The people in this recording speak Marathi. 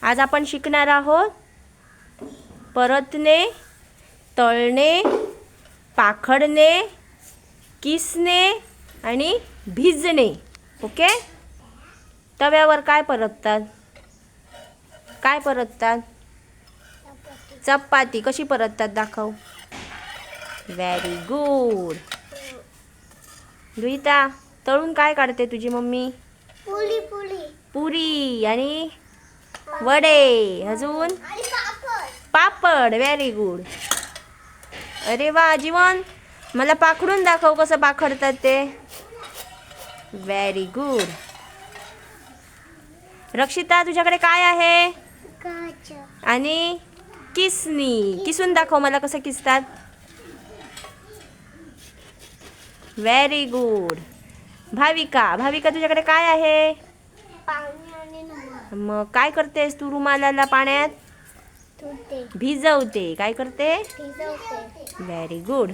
आज आपण शिकणार आहोत परतणे, तळणे, पाखडणे, किसणे आणि भिजणे. ओके. तव्यावर काय परततात? काय परततात? चपाती. कशी परततात दाखव. Very good. दुहिता, तळून काय काढते तुझी मम्मी? पुरी आणि वडे. अजून पापड. Very good. अरे वा जीवन, मला पाखडून दाखव कसं पाखडतात ते. Very good. रक्षिता, तुझ्याकडे काय आहे? आणि किसणी. किसून दाखव मला कसं किसतात. Very good. भाविका, भाविका तुझ्याकडे काय आहे? मग काय करतेस तू? रुमालाला पाण्यात भिजवते. काय करते? Very good.